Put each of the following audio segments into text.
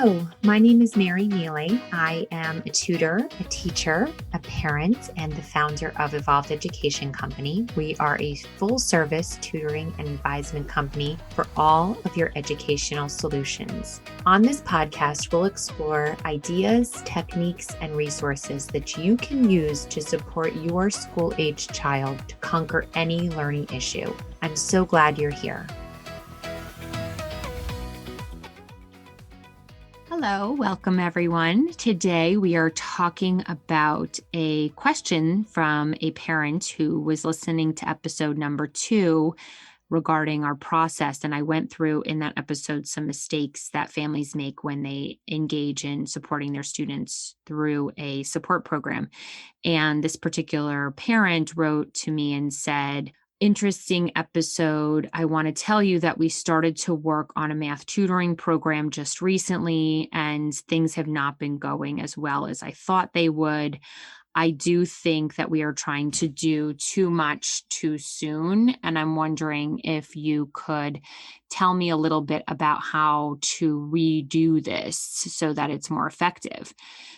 Hello, my name is Mary Neely. I am a tutor, a teacher, a parent, and the founder of Evolved Education Company. We are a full-service tutoring and advisement company for all of your educational solutions. On this podcast, we'll explore ideas, techniques, and resources that you can use to support your school-aged child to conquer any learning issue. I'm so glad you're here. Hello, welcome everyone. Today we are talking about a question from a parent who was listening to episode number 2 regarding our process. And I went through in that episode some mistakes that families make when they engage in supporting their students through a support program. And this particular parent wrote to me and said, "Interesting episode. I want to tell you that we started to work on a math tutoring program just recently, and things have not been going as well as I thought they would. I do think that we are trying to do too much too soon, and I'm wondering if you could tell me a little bit about how to redo this so that it's more effective."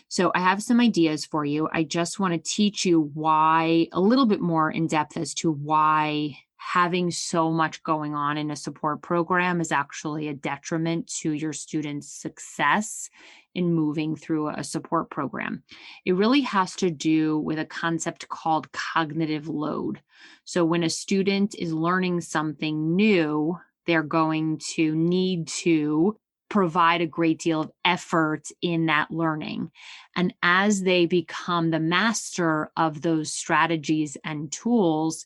So I have some ideas for you. I just want to teach you why, a little bit more in depth as to why having so much going on in a support program is actually a detriment to your students' success in moving through a support program. It really has to do with a concept called cognitive load. So when a student is learning something new, they're going to need to provide a great deal of effort in that learning. And as they become the master of those strategies and tools,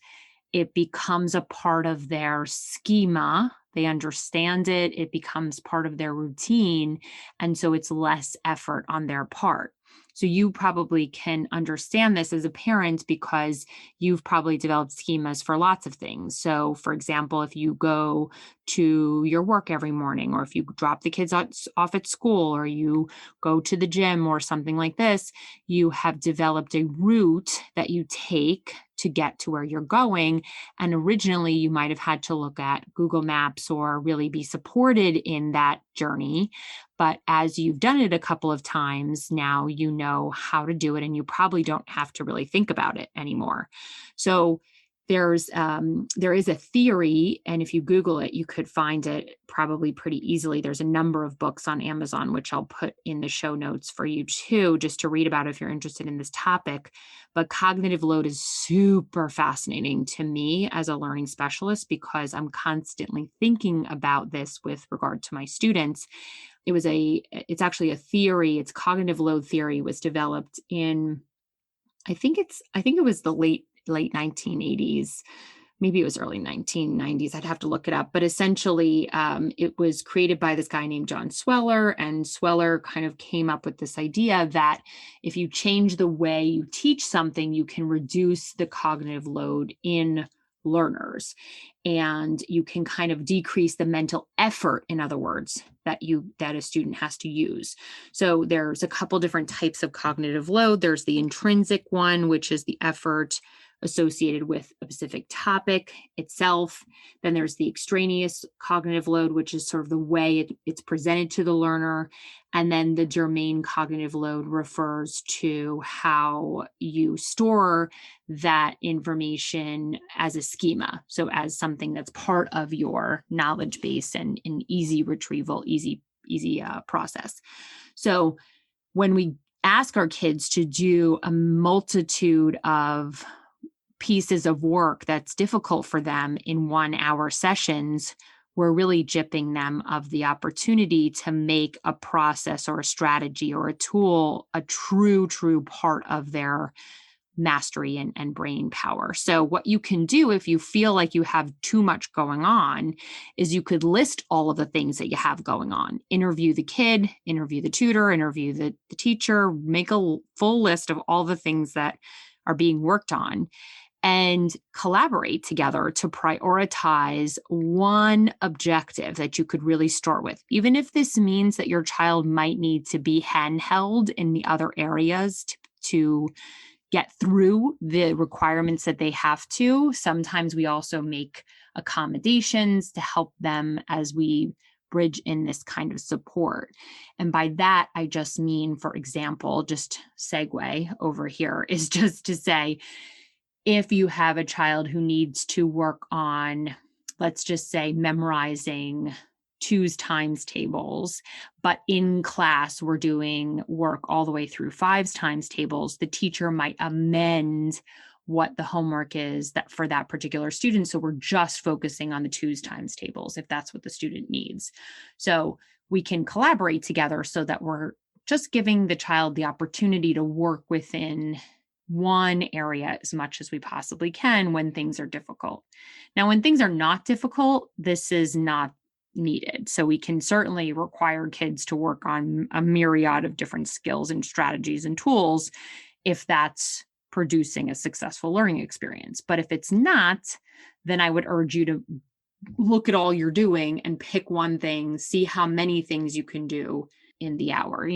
it becomes a part of their schema. They understand it. It becomes part of their routine. And so it's less effort on their part. So you probably can understand this as a parent because you've probably developed schemas for lots of things. So for example, if you go to your work every morning, or if you drop the kids off at school, or you go to the gym or something like this, you have developed a route that you take to get to where you're going. And originally you might have had to look at Google Maps or really be supported in that journey. But as you've done it a couple of times, now you know how to do it, and you probably don't have to really think about it anymore. So there is a theory, and if you Google it, you could find it probably pretty easily. There's a number of books on Amazon, which I'll put in the show notes for you too, just to read about if you're interested in this topic. But cognitive load is super fascinating to me as a learning specialist because I'm constantly thinking about this with regard to my students. It's actually a theory. It's cognitive load theory was developed in, I think it was the late 1980s. Maybe it was early 1990s. I'd have to look it up. But essentially, it was created by this guy named John Sweller. And Sweller kind of came up with this idea that if you change the way you teach something, you can reduce the cognitive load in learners. And you can kind of decrease the mental effort, in other words, that a student has to use. So there's a couple different types of cognitive load. There's the intrinsic one, which is the effort associated with a specific topic itself. Then there's the extraneous cognitive load, which is sort of the way it's presented to the learner. And then the germane cognitive load refers to how you store that information as a schema. So as something that's part of your knowledge base and an easy retrieval, easy process. So when we ask our kids to do a multitude of pieces of work that's difficult for them in 1-hour sessions, we're really gypping them of the opportunity to make a process or a strategy or a tool a true part of their mastery and brain power. So what you can do if you feel like you have too much going on is you could list all of the things that you have going on. Interview the kid, interview the tutor, interview the teacher, make a full list of all the things that are being worked on, and collaborate together to prioritize one objective that you could really start with. Even if this means that your child might need to be handheld in the other areas to get through the requirements that they have to. Sometimes we also make accommodations to help them as we bridge in this kind of support. And by that, I just mean, for example, just segue over here is just to say, if you have a child who needs to work on, let's just say, memorizing twos times tables, but in class we're doing work all the way through fives times tables, the teacher might amend what the homework is that for that particular student. So we're just focusing on the twos times tables if that's what the student needs. So we can collaborate together so that we're just giving the child the opportunity to work within one area as much as we possibly can when things are difficult. Now, when things are not difficult, this is not needed. So we can certainly require kids to work on a myriad of different skills and strategies and tools if that's producing a successful learning experience. But if it's not, then I would urge you to look at all you're doing and pick one thing, see how many things you can do in the hour.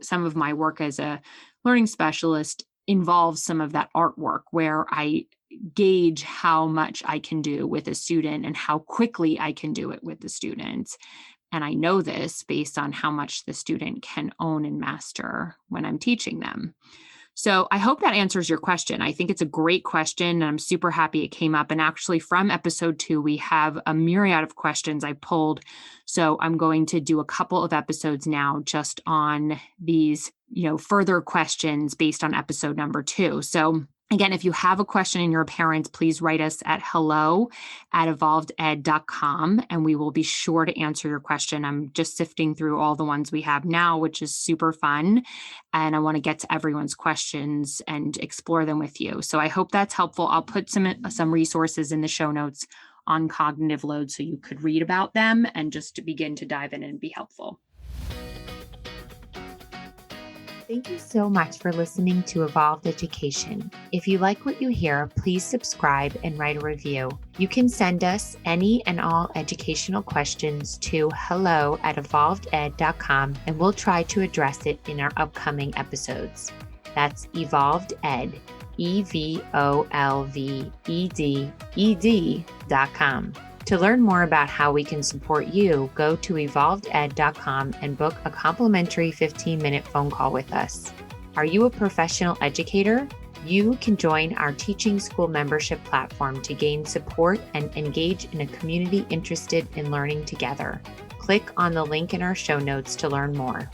Some of my work as a learning specialist involves some of that artwork where I gauge how much I can do with a student and how quickly I can do it with the student. And I know this based on how much the student can own and master when I'm teaching them. So I hope that answers your question. I think it's a great question, and I'm super happy it came up. And actually from episode 2, we have a myriad of questions I pulled. So I'm going to do a couple of episodes now just on these, further questions based on episode number 2. So again, if you have a question and you're a parent, please write us at hello@evolveded.com, and we will be sure to answer your question. I'm just sifting through all the ones we have now, which is super fun. And I want to get to everyone's questions and explore them with you. So I hope that's helpful. I'll put some resources in the show notes on cognitive load so you could read about them and just to begin to dive in and be helpful. Thank you so much for listening to Evolved Education. If you like what you hear, please subscribe and write a review. You can send us any and all educational questions to hello@evolveded.com, and we'll try to address it in our upcoming episodes. That's Evolved Ed, EVOLVEDED.com. To learn more about how we can support you, go to evolveded.com and book a complimentary 15-minute phone call with us. Are you a professional educator? You can join our teaching school membership platform to gain support and engage in a community interested in learning together. Click on the link in our show notes to learn more.